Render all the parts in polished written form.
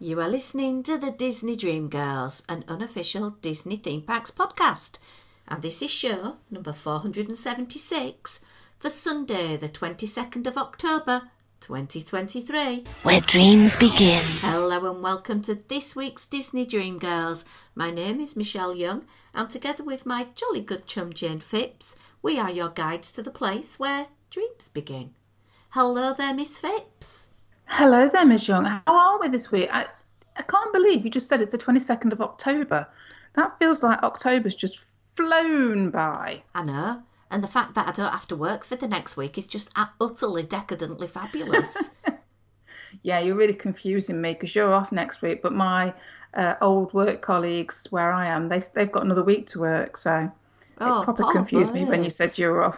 You are listening to the Disney Dream Girls, an unofficial Disney Theme Parks podcast. And this is show number 476 for Sunday, the 22nd of October, 2023. Where dreams begin. Hello and welcome to this week's Disney Dream Girls. My name is Michelle Young, and together with my jolly good chum Jane Phipps, we are your guides to the place where dreams begin. Hello there, Miss Phipps. Hello there, Ms. Young. How are we this week? I can't believe you just said it's the 22nd of October. That feels like October's just flown by. I know. And the fact that I don't have to work for the next week is just utterly decadently fabulous. Yeah, you're really confusing me because you're off next week, but my old work colleagues where I am, they've got another week to work, so it proper confused me when you said you were off.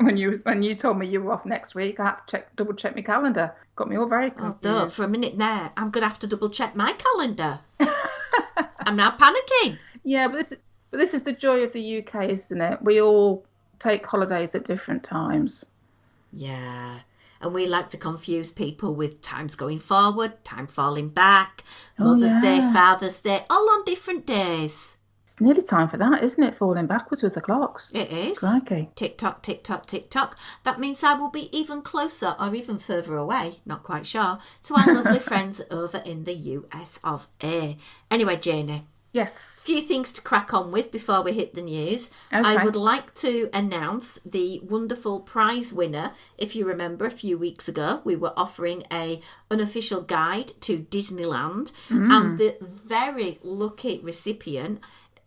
when you told me you were off next week, I had to double check my calendar. Got me all very confused. Oh, don't. For a minute there, I'm going to have to double check my calendar. I'm now panicking. Yeah, but this is the joy of the UK, isn't it? We all take holidays at different times. Yeah. And we like to confuse people with times going forward, time falling back, Mother's Day, Father's Day, all on different days. It's nearly time for that, isn't it? Falling backwards with the clocks. It is. Crikey. Tick tock, tick tock, tick tock. That means I will be even closer or even further away, not quite sure, to our lovely friends over in the US of A. Anyway, Janie. Yes. Few things to crack on with before we hit the news. Okay. I would like to announce the wonderful prize winner. If you remember, a few weeks ago, we were offering an unofficial guide to Disneyland, and the very lucky recipient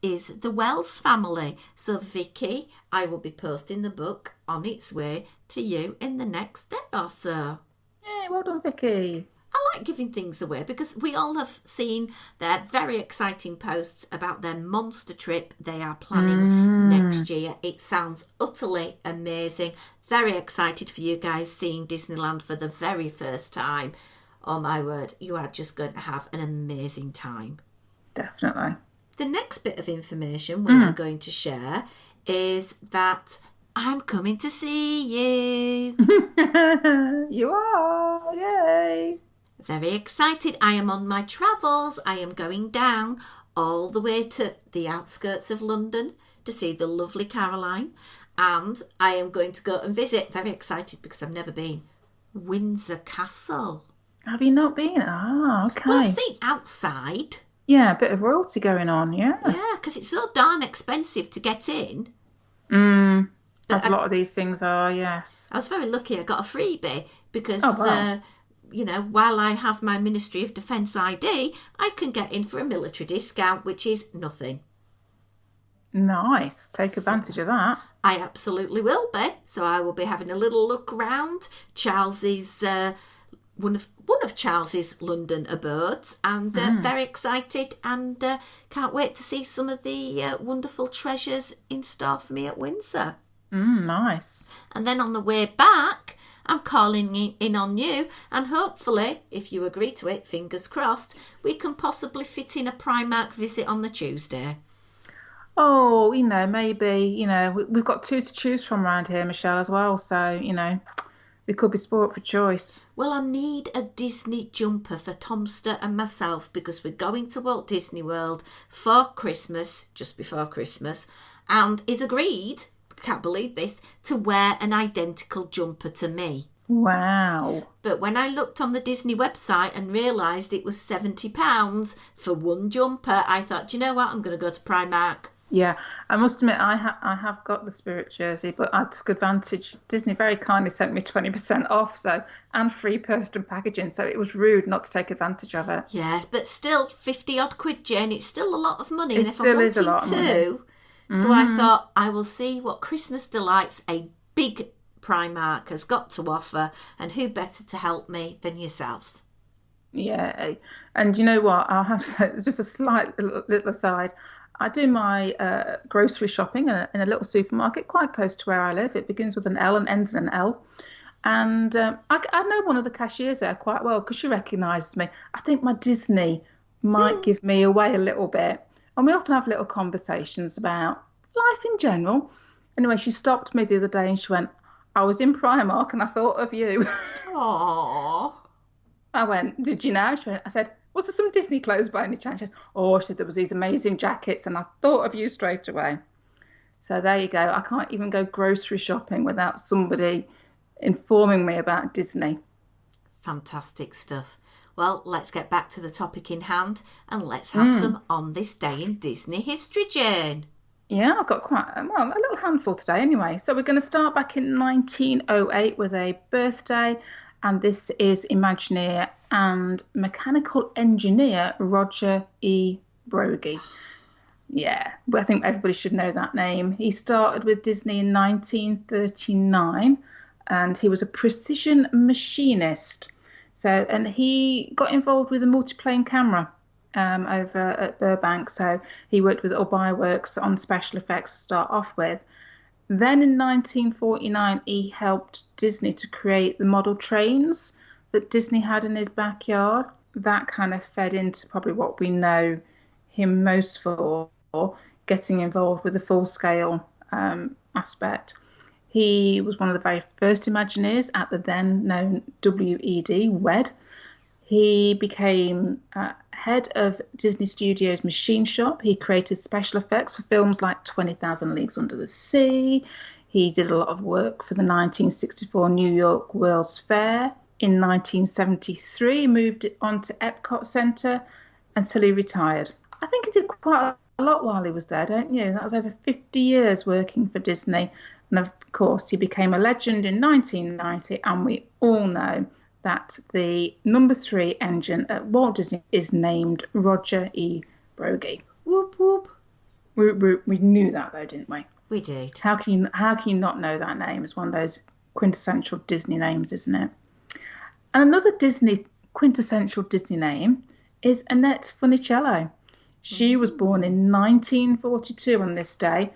is the Wells family. So, Vicky, I will be posting the book on its way to you in the next day or so. Yay, well done, Vicky. I like giving things away because we all have seen their very exciting posts about their monster trip they are planning next year. It sounds utterly amazing. Very excited for you guys seeing Disneyland for the very first time. Oh my word, you are just going to have an amazing time. Definitely. The next bit of information we are going to share is that I'm coming to see you. You are, yay. Very excited. I am on my travels. I am going down all the way to the outskirts of London to see the lovely Caroline. And I am going to go and visit, very excited because I've never been, Windsor Castle. Have you not been? Ah, okay. Well, I've seen outside. Yeah, a bit of royalty going on, yeah. Yeah, because it's so darn expensive to get in. As a lot of these things are, yes. I was very lucky I got a freebie because... Oh, wow. While I have my Ministry of Defence ID, I can get in for a military discount, which is nothing. Nice. Take advantage of that. I absolutely will be. So I will be having a little look round Charles's one of Charles's London abodes, and very excited, and can't wait to see some of the wonderful treasures in store for me at Windsor. Nice. And then on the way back, I'm calling in on you, and hopefully, if you agree to it, fingers crossed, we can possibly fit in a Primark visit on the Tuesday. Oh, maybe, we've got two to choose from around here, Michelle, as well. So, we could be sport for choice. Well, I need a Disney jumper for Tomster and myself because we're going to Walt Disney World for Christmas, just before Christmas, and is agreed, can't believe this, to wear an identical jumper to me. Wow. But when I looked on the Disney website and realised it was £70 for one jumper, I thought, do you know what, I'm going to go to Primark. Yeah, I must admit, I have got the Spirit jersey, but I took advantage. Disney very kindly sent me 20% off, and free postal packaging, so it was rude not to take advantage of it. Yes, but still, 50 odd quid, Jane, it's still a lot of money. It and if still I is a lot of money. So I thought I will see what Christmas delights a big Primark has got to offer, and who better to help me than yourself? Yeah, and you know what? I'll have just a slight little aside. I do my grocery shopping in a little supermarket quite close to where I live. It begins with an L and ends in an L. And I know one of the cashiers there quite well because she recognises me. I think my Disney might give me away a little bit. And we often have little conversations about life in general. Anyway, she stopped me the other day and she went, I was in Primark and I thought of you. Aww. I went, did you know? I said, was there some Disney clothes by any chance? She said, oh, she said, there was these amazing jackets and I thought of you straight away. So there you go. I can't even go grocery shopping without somebody informing me about Disney. Fantastic stuff. Well, let's get back to the topic in hand and let's have some On This Day in Disney history, Jane. Yeah, I've got quite, well, a little handful today anyway. So we're going to start back in 1908 with a birthday, and this is Imagineer and mechanical engineer Roger E. Broggie. Yeah, I think everybody should know that name. He started with Disney in 1939 and he was a precision machinist. So, and he got involved with a multiplane camera over at Burbank. So he worked with Ulbai Works on special effects to start off with. Then in 1949, he helped Disney to create the model trains that Disney had in his backyard. That kind of fed into probably what we know him most for, getting involved with the full-scale aspect. He was one of the very first Imagineers at the then known WED. He became head of Disney Studios Machine Shop. He created special effects for films like 20,000 Leagues Under the Sea. He did a lot of work for the 1964 New York World's Fair. In 1973, he moved on to Epcot Center until he retired. I think he did quite a lot while he was there, don't you? That was over 50 years working for Disney. And of course, he became a legend in 1990, and we all know that the number 3 engine at Walt Disney is named Roger E. Broggie. Whoop, whoop. We knew that, though, didn't we? We did. How can you not know that name? It's one of those quintessential Disney names, isn't it? And another quintessential Disney name is Annette Funicello. She was born in 1942 on this day.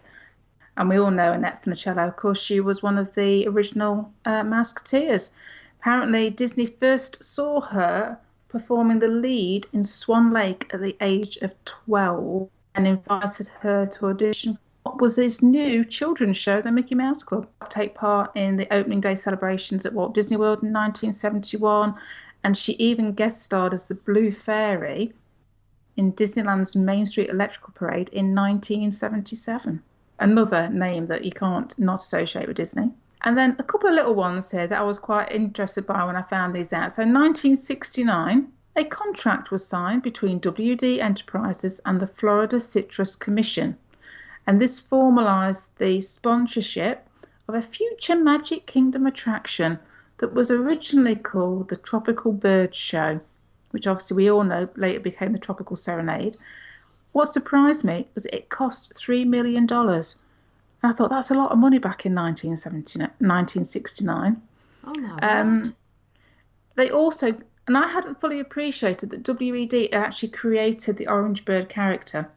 And we all know Annette Funicello, of course. She was one of the original Mouseketeers. Apparently, Disney first saw her performing the lead in Swan Lake at the age of 12 and invited her to audition for what was his new children's show, The Mickey Mouse Club. Take part in the opening day celebrations at Walt Disney World in 1971, and she even guest starred as the Blue Fairy in Disneyland's Main Street Electrical Parade in 1977. Another name that you can't not associate with Disney. And then a couple of little ones here that I was quite interested by when I found these out. So in 1969, a contract was signed between WD Enterprises and the Florida Citrus Commission. And this formalised the sponsorship of a future Magic Kingdom attraction that was originally called the Tropical Bird Show, which obviously we all know later became the Tropical Serenade. What surprised me was it cost $3 million. And I thought that's a lot of money back in 1969. Oh, no. They also, and I hadn't fully appreciated that WED had actually created the Orange Bird character.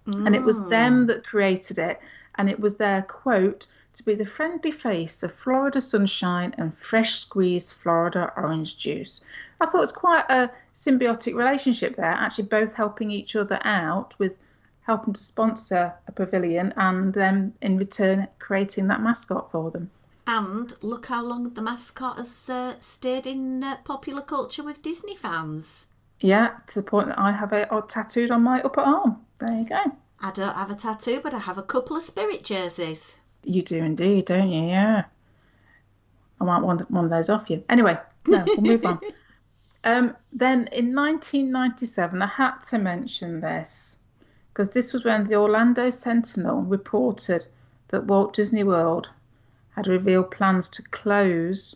And it was them that created it. And it was their quote to be the friendly face of Florida sunshine and fresh squeezed Florida orange juice. I thought it was quite a symbiotic relationship there, actually both helping each other out with helping to sponsor a pavilion and then in return creating that mascot for them. And look how long the mascot has stayed in popular culture with Disney fans. Yeah, to the point that I have it tattooed on my upper arm. There you go. I don't have a tattoo, but I have a couple of Spirit jerseys. You do indeed, don't you? Yeah. I might want one of those off you. Anyway, no, we'll move on. Then in 1997, I had to mention this because this was when the Orlando Sentinel reported that Walt Disney World had revealed plans to close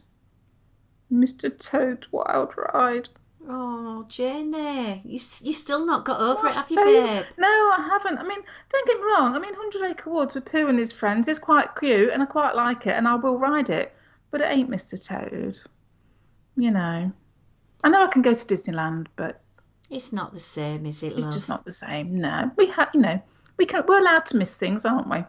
Mr. Toad's Wild Ride. Oh, Janie, you still not got over it, have you, babe? No, I haven't. I mean, don't get me wrong. I mean, 100 Acre Woods with Pooh and his friends is quite cute and I quite like it and I will ride it. But it ain't Mr. Toad. You know. I know I can go to Disneyland, but it's not the same, is it, love? It's just not the same. No. We have, you know, we're allowed to miss things, aren't we?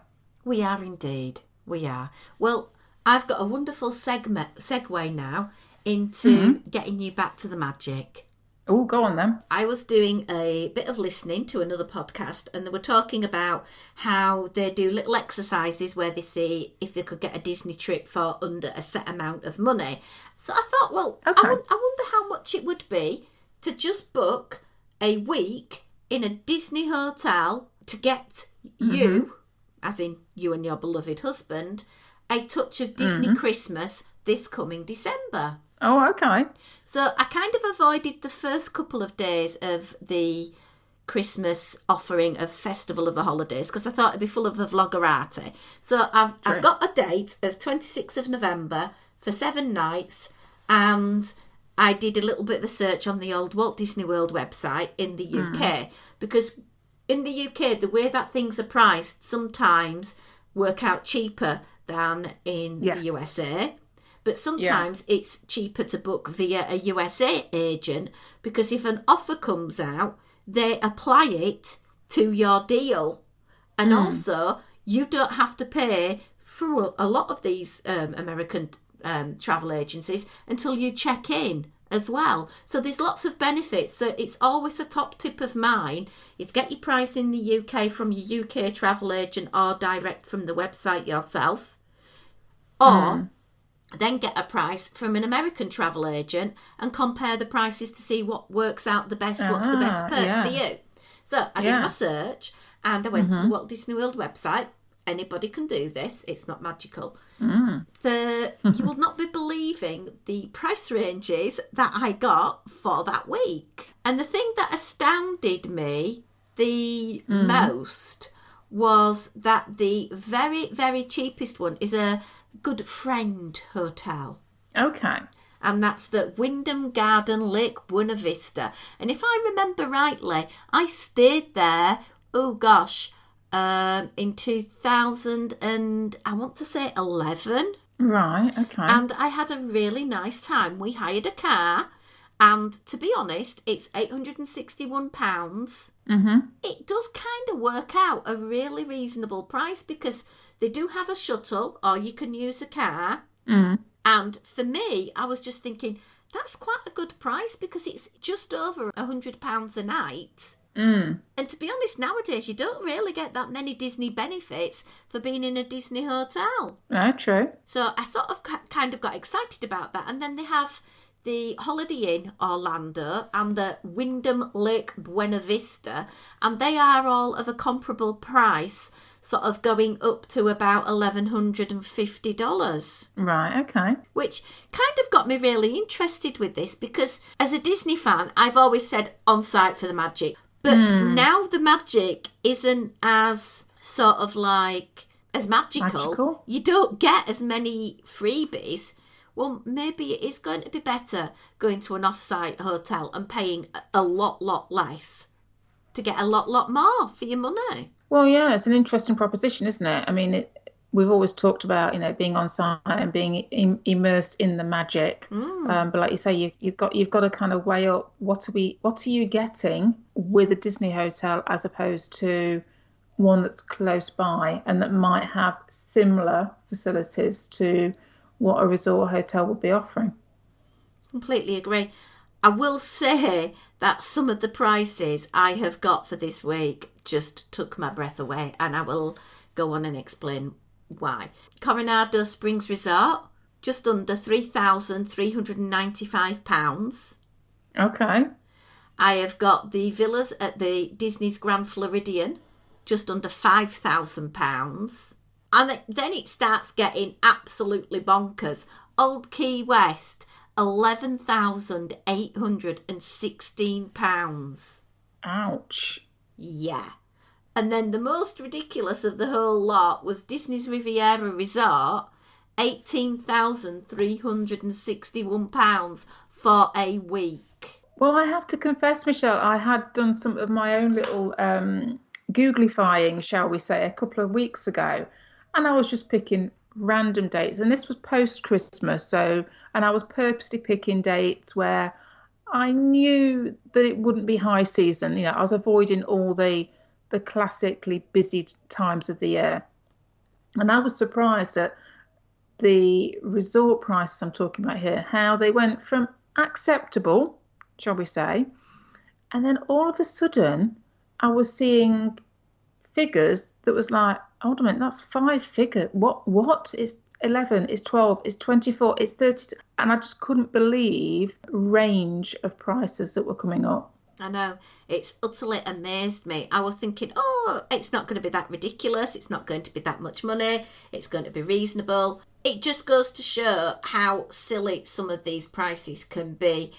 We are indeed. We are. Well, I've got a wonderful segue now into getting you back to the magic. Oh, go on then. I was doing a bit of listening to another podcast, and they were talking about how they do little exercises where they see if they could get a Disney trip for under a set amount of money. So I thought, well, Okay. I wonder how much it would be to just book a week in a Disney hotel to get you, as in you and your beloved husband, a touch of Disney Christmas this coming December. Oh, okay. So I kind of avoided the first couple of days of the Christmas offering of Festival of the Holidays because I thought it'd be full of a vloggerati. So I've got a date of 26th of November for 7 nights, and I did a little bit of a search on the old Walt Disney World website in the UK because in the UK the way that things are priced sometimes work out cheaper than in the USA. But sometimes it's cheaper to book via a USA agent because if an offer comes out, they apply it to your deal. And also, you don't have to pay for a lot of these American travel agencies until you check in as well. So there's lots of benefits. So it's always a top tip of mine is get your price in the UK from your UK travel agent or direct from the website yourself. Or then get a price from an American travel agent and compare the prices to see what works out the best, what's the best perk for you. So I did my search and I went to the Walt Disney World website. Anybody can do this. It's not magical. You will not be believing the price ranges that I got for that week. And the thing that astounded me the most was that the very, very cheapest one is a Good Friend Hotel. Okay. And that's the Wyndham Garden Lake Buena Vista. And if I remember rightly, I stayed there, in 2000 and I want to say 11. Right, okay. And I had a really nice time. We hired a car. And to be honest, it's £861. It does kind of work out a really reasonable price because they do have a shuttle or you can use a car. And for me, I was just thinking, that's quite a good price because it's just over £100 a night. And to be honest, nowadays, you don't really get that many Disney benefits for being in a Disney hotel. No, true. So I sort of kind of got excited about that. And then they have the Holiday Inn Orlando and the Wyndham Lake Buena Vista, and they are all of a comparable price, sort of going up to about $1,150. Right, okay. Which kind of got me really interested with this because as a Disney fan, I've always said on site for the magic. But now the magic isn't as sort of like as magical. You don't get as many freebies. Well, maybe it is going to be better going to an off-site hotel and paying a lot less to get a lot more for your money. Well, yeah, it's an interesting proposition, isn't it? I mean, we've always talked about, being on site and being immersed in the magic. But like you say, you've got to kind of weigh up what are you getting with a Disney hotel as opposed to one that's close by and that might have similar facilities to what a resort hotel would be offering. Completely agree. I will say that some of the prices I have got for this week just took my breath away, and I will go on and explain why. Coronado Springs Resort, just under £3,395. Okay. I have got the villas at the Disney's Grand Floridian, just under £5,000. And then it starts getting absolutely bonkers. Old Key West, £11,816. Ouch. Yeah. And then the most ridiculous of the whole lot was Disney's Riviera Resort, £18,361 for a week. Well, I have to confess, Michelle, I had done some of my own little Googlifying, shall we say, a couple of weeks ago. And I was just picking random dates. And this was post-Christmas. And I was purposely picking dates where I knew that it wouldn't be high season. I was avoiding all the classically busy times of the year. And I was surprised at the resort prices I'm talking about here, how they went from acceptable shall we say. And then all of a sudden, I was seeing figures that was like, hold on a minute, that's 5 figures. What? It's 11, it's 12, it's 24, it's 30. And I just couldn't believe range of prices that were coming up. I know, it's utterly amazed me. I was thinking, oh, it's not going to be that ridiculous. It's not going to be that much money. It's going to be reasonable. It just goes to show how silly some of these prices can be.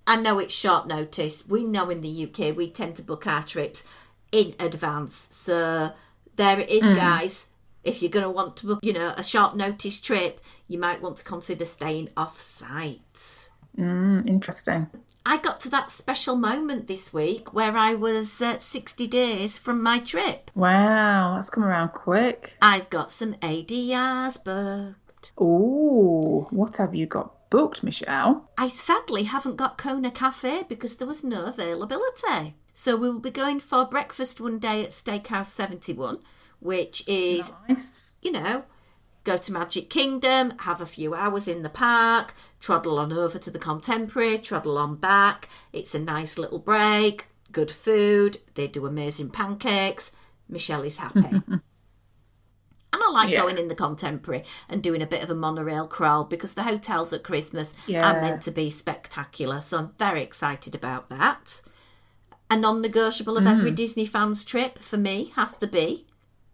I know it's short notice. We know in the UK we tend to book our trips in advance. So there it is, guys. If you're going to want to book, a short notice trip, you might want to consider staying off-site. Interesting. I got to that special moment this week where I was 60 days from my trip. Wow, that's come around quick. I've got some ADRs booked. Oh, what have you got booked, Michelle? I sadly haven't got Kona Cafe because there was no availability. So we will be going for breakfast one day at Steakhouse 71, which is, nice. Go to Magic Kingdom, have a few hours in the park, trundle on over to the Contemporary, trundle on back. It's a nice little break, good food, they do amazing pancakes. Michelle is happy. And I like going in the Contemporary and doing a bit of a monorail crawl because the hotels at Christmas are meant to be spectacular. So I'm very excited about that. A non-negotiable of every Disney fan's trip for me has to be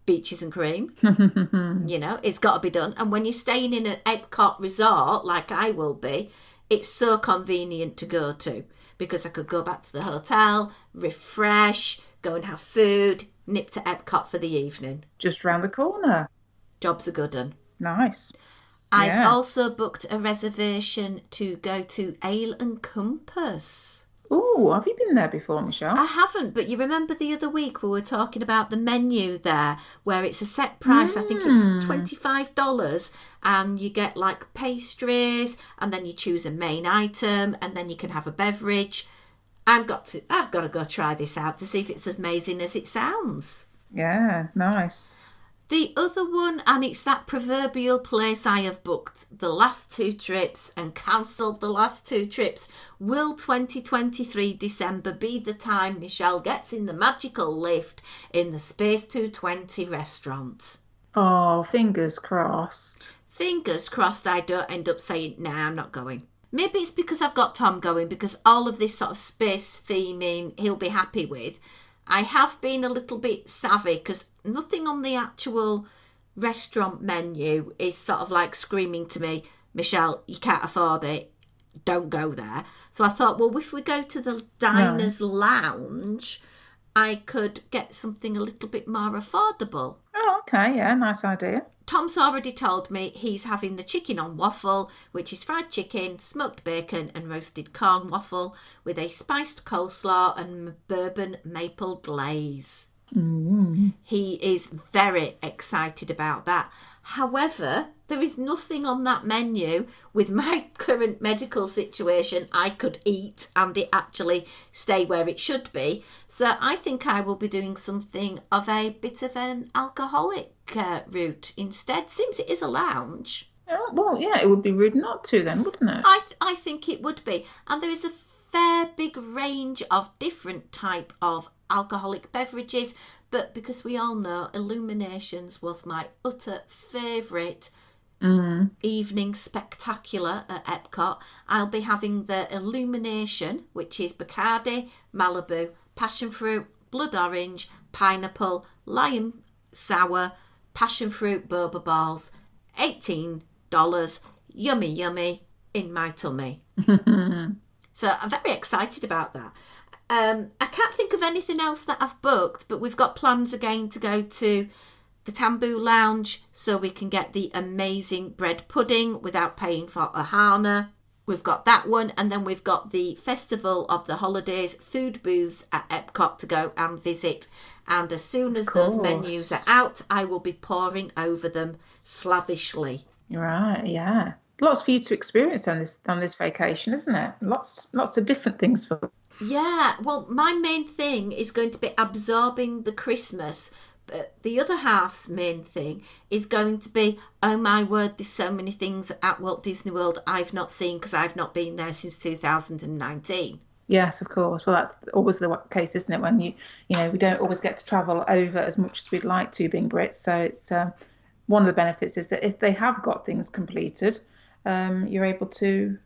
beaches and cream. It's got to be done. And when you're staying in an Epcot resort, like I will be, it's so convenient to go to because I could go back to the hotel, refresh, go and have food, nip to Epcot for the evening. Just round the corner. Job's a good one. Nice. I've also booked a reservation to go to Ale and Compass. Oh, have you been there before, Michelle? I haven't, but you remember the other week we were talking about the menu there, where it's a set price. I think it's $25, and you get like pastries, and then you choose a main item, and then you can have a beverage. I've got to go try this out to see if it's as amazing as it sounds. Yeah, nice. The other one, and it's that proverbial place I have booked the last 2 trips and cancelled the last 2 trips. Will 2023 December be the time Michelle gets in the magical lift in the Space 220 restaurant? Oh, fingers crossed. Fingers crossed I don't end up saying, nah, I'm not going. Maybe it's because I've got Tom going, because all of this sort of space theming he'll be happy with. I have been a little bit savvy because nothing on the actual restaurant menu is sort of like screaming to me, Michelle, you can't afford it, don't go there. So I thought, well, if we go to the Diners Lounge, I could get something a little bit more affordable. Oh, okay, yeah, nice idea. Tom's already told me he's having the chicken on waffle, which is fried chicken, smoked bacon and roasted corn waffle with a spiced coleslaw and bourbon maple glaze. He is very excited about that. However, there is nothing on that menu with my current medical situation I could eat and it actually stay where it should be. So I think I will be doing something of a bit of an alcoholic route instead. Seems it is a lounge. Oh, well, yeah, it would be rude not to then, wouldn't it? I think it would be. And there is a fair big range of different type of alcoholic beverages, but because we all know Illuminations was my utter favourite evening spectacular at Epcot, I'll be having the Illumination, which is Bacardi, Malibu, passion fruit, blood orange, pineapple, lime sour, passion fruit boba balls, $18, yummy yummy in my tummy. So I'm very excited about that. I can't think of anything else that I've booked, but we've got plans again to go to the Tambu Lounge so we can get the amazing bread pudding without paying for Ohana. We've got that one, and then we've got the Festival of the Holidays food booths at Epcot to go and visit. And as soon as those menus are out, I will be poring over them slavishly. Right, yeah. Lots for you to experience on this vacation, isn't it? Lots of different things for. Yeah, well, my main thing is going to be absorbing the Christmas, but the other half's main thing is going to be, oh my word, there's so many things at Walt Disney World I've not seen because I've not been there since 2019. Yes, of course. Well, that's always the case, isn't it? When we don't always get to travel over as much as we'd like to, being Brits. So it's one of the benefits is that if they have got things completed, you're able to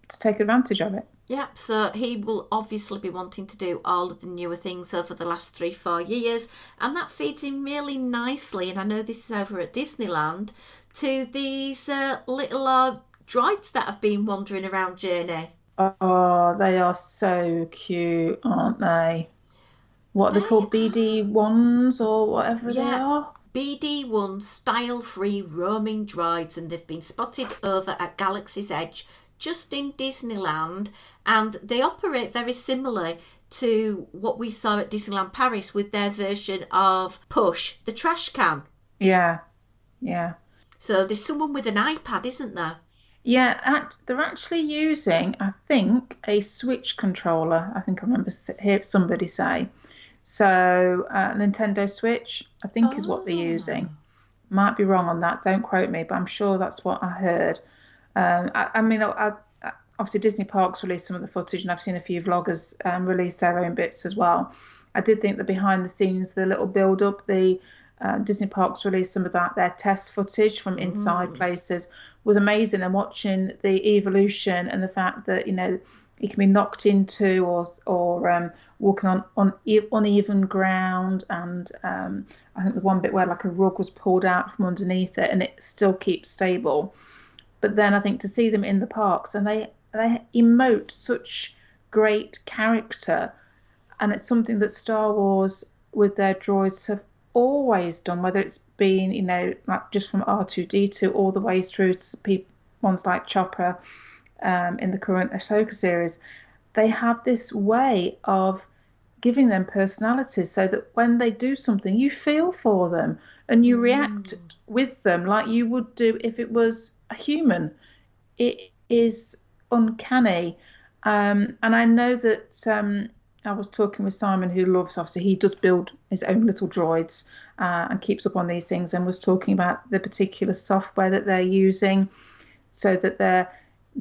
take advantage of it. Yep, so he will obviously be wanting to do all of the newer things over the last 3-4 years, and that feeds in really nicely. And I know this is over at Disneyland to these little droids that have been wandering around Journey. Oh, they are so cute, aren't they? What are they They called? BD ones or whatever they Yeah, are? BD1 style free roaming droids, and they've been spotted over at Galaxy's Edge just in Disneyland, and they operate very similarly to what we saw at Disneyland Paris with their version of Push, the trash can. Yeah, yeah. So there's someone with an iPad, isn't there? Yeah, they're actually using, I think, a Switch controller. I think I remember hear somebody say. So, Nintendo Switch, I think, is what they're Oh. using. Might be wrong on that. Don't quote me, but I'm sure that's what I heard. I mean, obviously Disney Parks released some of the footage, and I've seen a few vloggers release their own bits as well. I did think that behind the scenes, the little build up, the Disney Parks released some of their test footage from inside Mm. places was amazing, and watching the evolution and the fact that it can be knocked into or walking on uneven ground, and I think the one bit where like a rug was pulled out from underneath it and it still keeps stable. But then I think to see them in the parks, and they emote such great character, and it's something that Star Wars with their droids have always done, whether it's been like just from R2D2 all the way through to ones like Chopper in the current Ahsoka series. They have this way of giving them personalities so that when they do something, you feel for them and you react Mm. with them like you would do if it was a human. It is uncanny. And I know that I was talking with Simon, who loves, obviously, he does build his own little droids and keeps up on these things, and was talking about the particular software that they're using so that they're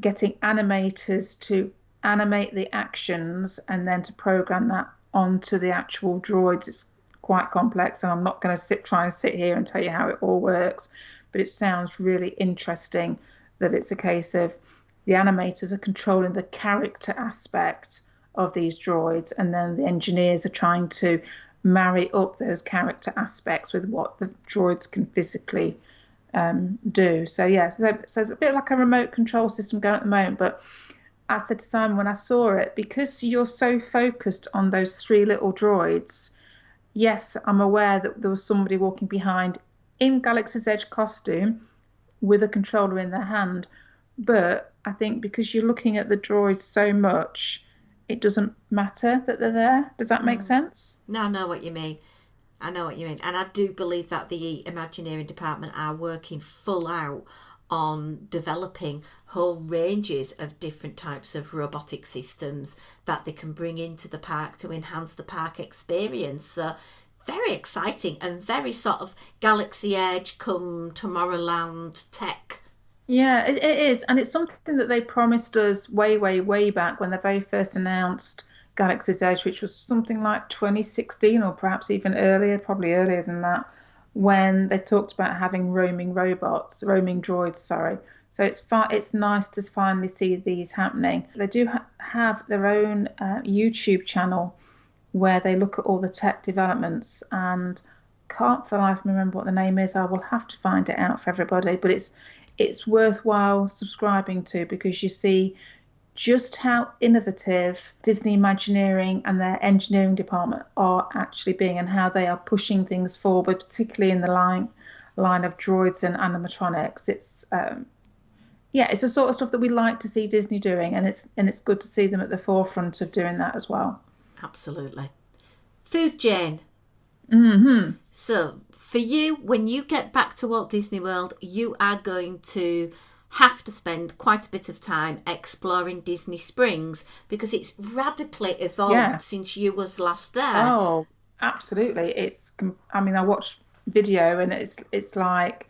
getting animators to animate the actions and then to program that onto the actual droids. It's quite complex, and I'm not going to try and sit here and tell you how it all works, but it sounds really interesting that it's a case of the animators are controlling the character aspect of these droids, and then the engineers are trying to marry up those character aspects with what the droids can physically do. So yeah, so it's a bit like a remote control system going at the moment. But I said to Simon when I saw it, because you're so focused on those three little droids, yes, I'm aware that there was somebody walking behind in Galaxy's Edge costume with a controller in their hand. But I think because you're looking at the droids so much, it doesn't matter that they're there. Does that make sense? No, I know what you mean. I know what you mean. And I do believe that the Imagineering department are working full out on developing whole ranges of different types of robotic systems that they can bring into the park to enhance the park experience. So very exciting and very sort of Galaxy Edge come Tomorrowland tech. Yeah, it is. And it's something that they promised us way, way, way back when they very first announced Galaxy's Edge, which was something like 2016 or perhaps even earlier, probably earlier than that, when they talked about having roaming droids, sorry. So it's nice to finally see these happening. They do have their own YouTube channel where they look at all the tech developments, and can't for the life of me remember what the name is. I will have to find it out for everybody, but it's worthwhile subscribing to, because you see just how innovative Disney Imagineering and their engineering department are actually being, and how they are pushing things forward, particularly in the line of droids and animatronics. It's the sort of stuff that we like to see Disney doing, and it's good to see them at the forefront of doing that as well. Absolutely. Food, Jane. Hmm. So, for you, when you get back to Walt Disney World, you are going to have to spend quite a bit of time exploring Disney Springs, because it's radically evolved Yeah. since you was last there. Oh, absolutely. I mean, I watched video and it's like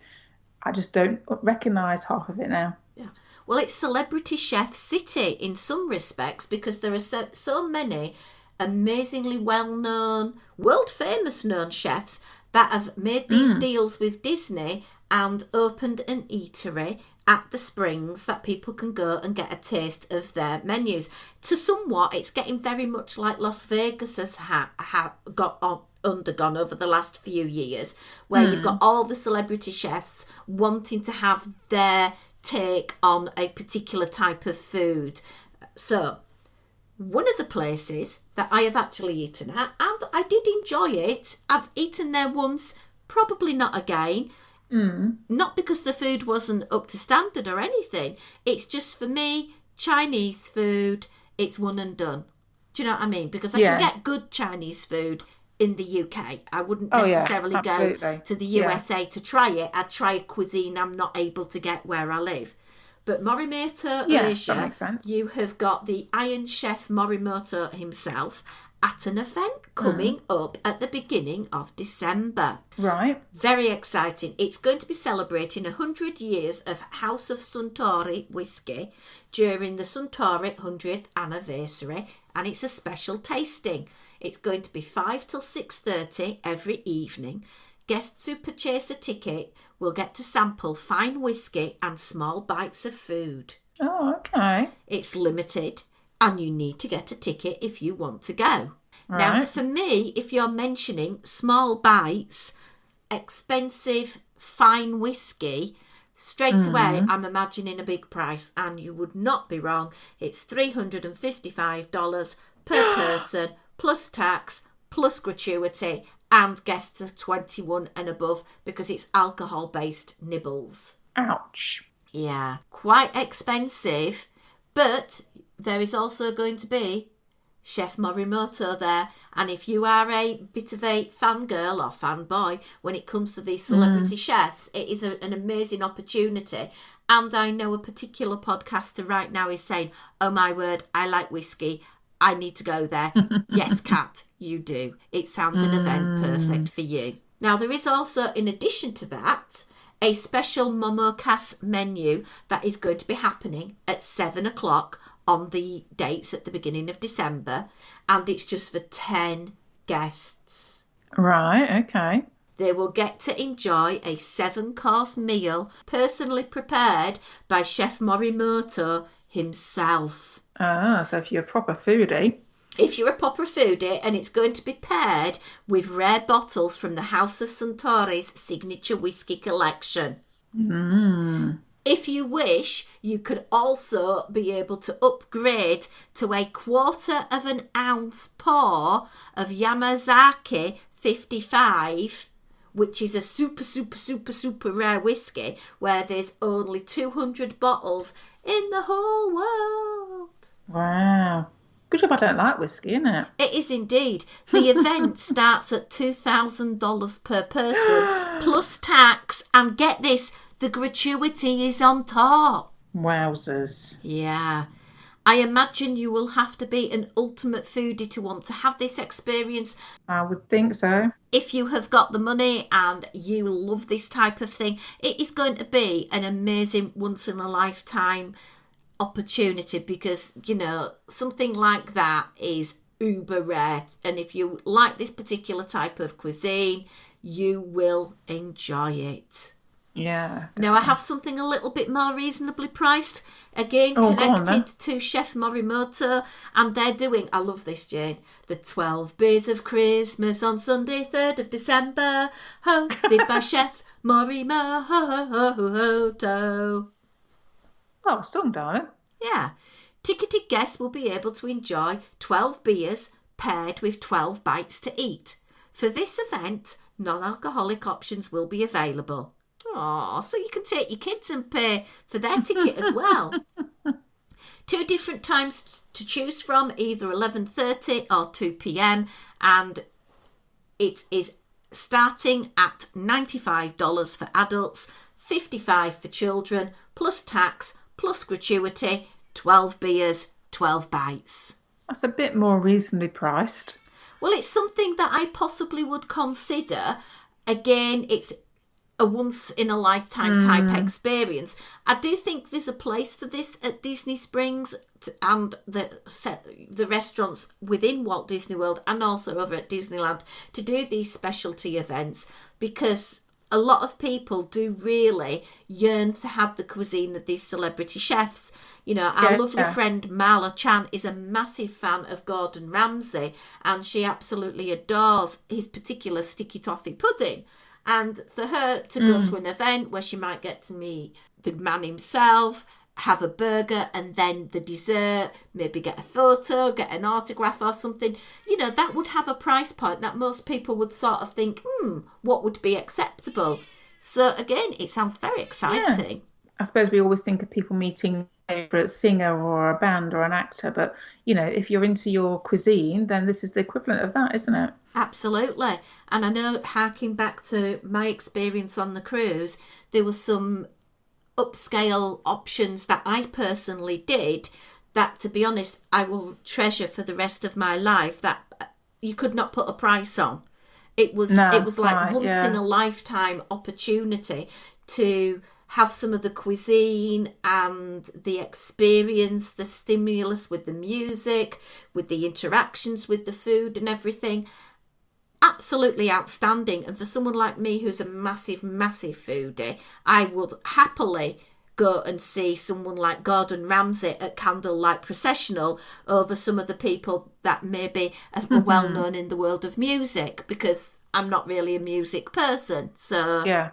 I just don't recognize half of it now. Yeah. Well, it's Celebrity Chef City in some respects because there are so many amazingly well-known, world-famous known chefs that have made these deals with Disney and opened an eatery at the Springs that people can go and get a taste of their menus. To somewhat, it's getting very much like Las Vegas has undergone over the last few years, where you've got all the celebrity chefs wanting to have their take on a particular type of food. So, one of the places that I have actually eaten at, and I did enjoy it, I've eaten there once, probably not again. Not because the food wasn't up to standard or anything. It's just, for me, Chinese food, it's one and done. Do you know what I mean? Because I can get good Chinese food in the UK. I wouldn't necessarily go to the USA to try it. I'd try a cuisine I'm not able to get where I live. But Morimoto Asia, that makes sense. You have got the Iron Chef Morimoto himself at an event coming up at the beginning of December. Right. Very exciting. It's going to be celebrating 100 years of House of Suntory whiskey during the Suntory 100th anniversary, and it's a special tasting. It's going to be 5 till 6:30 every evening. Guests who purchase a ticket will get to sample fine whiskey and small bites of food. Oh, okay. It's limited, and you need to get a ticket if you want to go. Right. Now, for me, if you're mentioning small bites, expensive, fine whiskey, straight away I'm imagining a big price, and you would not be wrong. It's $355 per person, plus tax, plus gratuity, and guests of 21 and above because it's alcohol-based nibbles. Ouch. Yeah, quite expensive, but there is also going to be Chef Morimoto there, and if you are a bit of a fangirl or fanboy when it comes to these celebrity chefs, it is an amazing opportunity. And I know a particular podcaster right now is saying, oh my word, I like whiskey, I need to go there. Yes, Kat, you do. It sounds an event perfect for you. Now, there is also, in addition to that, a special Momokas menu that is going to be happening at 7 o'clock on the dates at the beginning of December, and it's just for 10 guests. Right, okay. They will get to enjoy a 7-course meal personally prepared by Chef Morimoto himself. Ah, so if you're a proper foodie. If you're a proper foodie, and it's going to be paired with rare bottles from the House of Suntory's signature whiskey collection. If you wish, you could also be able to upgrade to a 1/4 ounce pour of Yamazaki 55, which is a super rare whiskey, where there's only 200 bottles in the whole world. Wow. Good job I don't like whiskey, isn't it? It is indeed. The event starts at $2,000 per person, plus tax, and get this, the gratuity is on top. Wowzers. Yeah. I imagine you will have to be an ultimate foodie to want to have this experience. I would think so. If you have got the money and you love this type of thing, it is going to be an amazing once-in-a-lifetime opportunity because, you know, something like that is uber rare. And if you like this particular type of cuisine, you will enjoy it. Yeah. Now, I have something a little bit more reasonably priced, again, connected to Chef Morimoto, and they're doing, I love this, Jane, the 12 Beers of Christmas on Sunday, 3rd of December, hosted by Chef Morimoto. Oh, song, darling. Yeah. Ticketed guests will be able to enjoy 12 beers paired with 12 bites to eat. For this event, non-alcoholic options will be available. Oh, so you can take your kids and pay for their ticket as well. 2 different times to choose from, either 11:30 or 2 p.m. And it is starting at $95 for adults, $55 for children, plus tax, plus gratuity, 12 beers, 12 bites. That's a bit more reasonably priced. Well, it's something that I possibly would consider. Again, it's a once in a lifetime type experience. I do think there's a place for this at Disney Springs and the restaurants within Walt Disney World and also over at Disneyland to do these specialty events, because a lot of people do really yearn to have the cuisine of these celebrity chefs. You know, our lovely friend Marla Chan is a massive fan of Gordon Ramsay, and she absolutely adores his particular sticky toffee pudding. And for her to go to an event where she might get to meet the man himself, have a burger, and then the dessert, maybe get a photo, get an autograph or something, you know, that would have a price point that most people would sort of think, what would be acceptable? So again, it sounds very exciting. Yeah. I suppose we always think of people meeting a favourite singer or a band or an actor, but, you know, if you're into your cuisine, then this is the equivalent of that, isn't it? Absolutely. And I know, harking back to my experience on the cruise, there was some upscale options that I personally did that, to be honest, I will treasure for the rest of my life, that you could not put a price on. It was like once in a lifetime opportunity to have some of the cuisine and the experience, the stimulus with the music, with the interactions with the food and everything. Absolutely outstanding. And for someone like me who's a massive, massive foodie, I would happily go and see someone like Gordon Ramsay at Candlelight Processional over some of the people that maybe are well known in the world of music, because I'm not really a music person. So Yeah,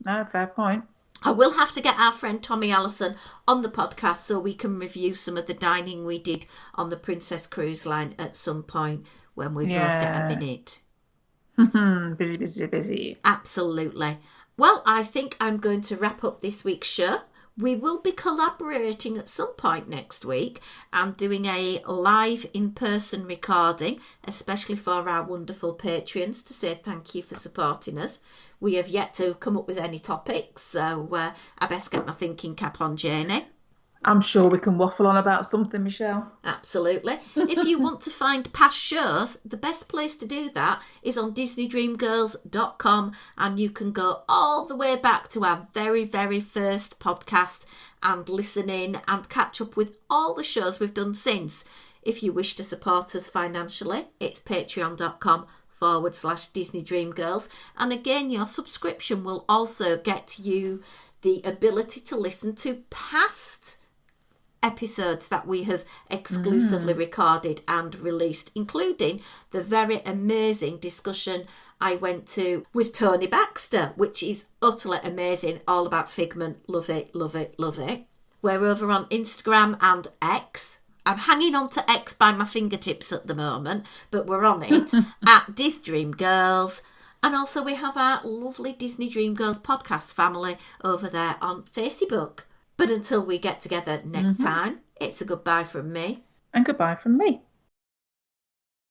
no, fair point. I will have to get our friend Tommy Allison on the podcast so we can review some of the dining we did on the Princess Cruise Line at some point when we both get a minute. Busy. Absolutely. Well, I think I'm going to wrap up this week's show. We will be collaborating at some point next week and doing a live in-person recording, especially for our wonderful Patreons, to say thank you for supporting us. We have yet to come up with any topics, so I best get my thinking cap on, Janie. I'm sure we can waffle on about something, Michelle. Absolutely. If you want to find past shows, the best place to do that is on DisneyDreamGirls.com, and you can go all the way back to our very, very first podcast and listen in and catch up with all the shows we've done since. If you wish to support us financially, it's patreon.com/DisneyDreamGirls. And again, your subscription will also get you the ability to listen to past episodes that we have exclusively recorded and released, including the very amazing discussion I went to with Tony Baxter, which is utterly amazing, all about Figment. Love it, love it, love it. We're over on Instagram and X. I'm hanging on to X by my fingertips at the moment, but we're on it at Dis Dream Girls. And also we have our lovely Disney Dream Girls podcast family over there on Facebook. But until we get together next time, it's a goodbye from me. And goodbye from me.